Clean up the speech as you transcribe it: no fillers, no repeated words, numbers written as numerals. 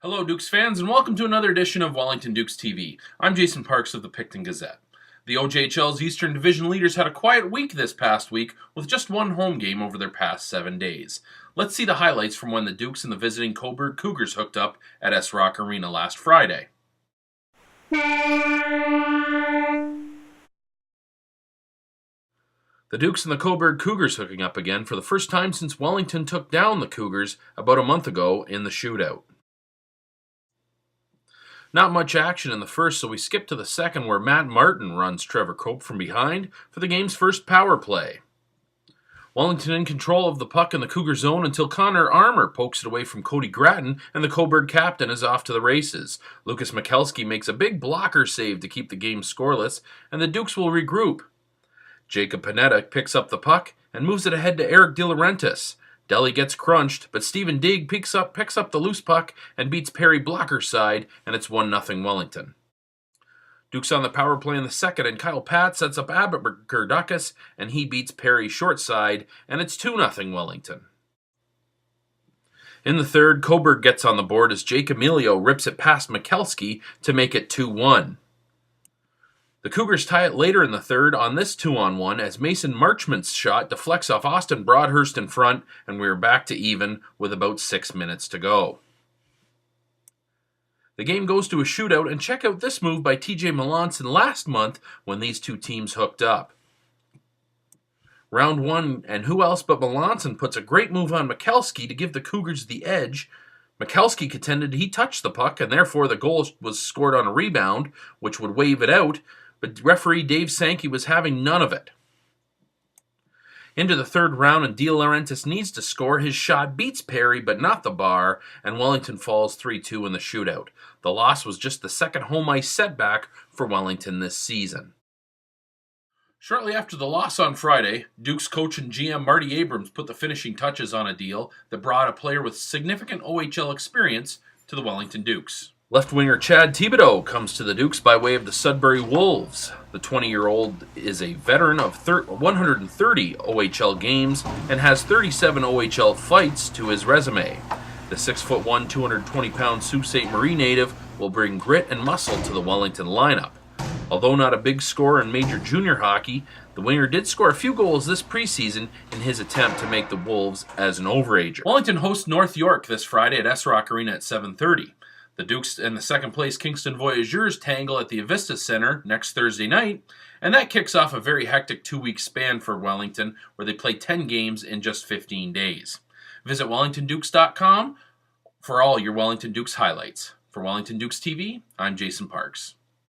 Hello, Dukes fans, and welcome to another edition of Wellington Dukes TV. I'm Jason Parks of the Picton Gazette. The OJHL's Eastern Division leaders had a quiet week this past week with just one home game over their past 7 days. Let's see the highlights from when the Dukes and the visiting Coburg Cougars hooked up at S-Rock Arena last Friday. The Dukes and the Coburg Cougars hooking up again for the first time since Wellington took down the Cougars about a month ago in the shootout. Not much action in the first, so we skip to the second where Matt Martin runs Trevor Cope from behind for the game's first power play. Wellington in control of the puck in the Cougar zone until Connor Armour pokes it away from Cody Gratton, and the Coburg captain is off to the races. Lucas Mikelski makes a big blocker save to keep the game scoreless, and the Dukes will regroup. Jacob Panetta picks up the puck and moves it ahead to Eric De Laurentiis. Delhi gets crunched, but Stephen Digg picks up the loose puck and beats Perry Blocker's side, and it's 1-0 Wellington. Dukes on the power play in the second, and Kyle Pat sets up Abbott Gerdukas, and he beats Perry short side, and it's 2-0 Wellington. In the third, Coburg gets on the board as Jake Emilio rips it past Mikelski to make it 2-1. The Cougars tie it later in the third on this 2-on-1 as Mason Marchmont's shot deflects off Austin Broadhurst in front, and we are back to even with about 6 minutes to go. The game goes to a shootout, and check out this move by TJ Melanson last month when these two teams hooked up. Round one, and who else but Melanson puts a great move on Mikelski to give the Cougars the edge. Mikelski contended he touched the puck, and therefore the goal was scored on a rebound, which would wave it out, but referee Dave Sankey was having none of it. Into the third round, and De Laurentiis needs to score. His shot beats Perry, but not the bar, and Wellington falls 3-2 in the shootout. The loss was just the second home ice setback for Wellington this season. Shortly after the loss on Friday, Dukes coach and GM Marty Abrams put the finishing touches on a deal that brought a player with significant OHL experience to the Wellington Dukes. Left winger Chad Thibodeau comes to the Dukes by way of the Sudbury Wolves. The 20-year-old is a veteran of 130 OHL games and has 37 OHL fights to his resume. The 6'1", 220-pound Sault Ste. Marie native will bring grit and muscle to the Wellington lineup. Although not a big scorer in major junior hockey, the winger did score a few goals this preseason in his attempt to make the Wolves as an overager. Wellington hosts North York this Friday at S-Rock Arena at 7:30. The Dukes and the second-place Kingston Voyageurs tangle at the Avista Center next Thursday night, and that kicks off a very hectic 2-week span for Wellington, where they play 10 games in just 15 days. Visit WellingtonDukes.com for all your Wellington Dukes highlights. For Wellington Dukes TV, I'm Jason Parks.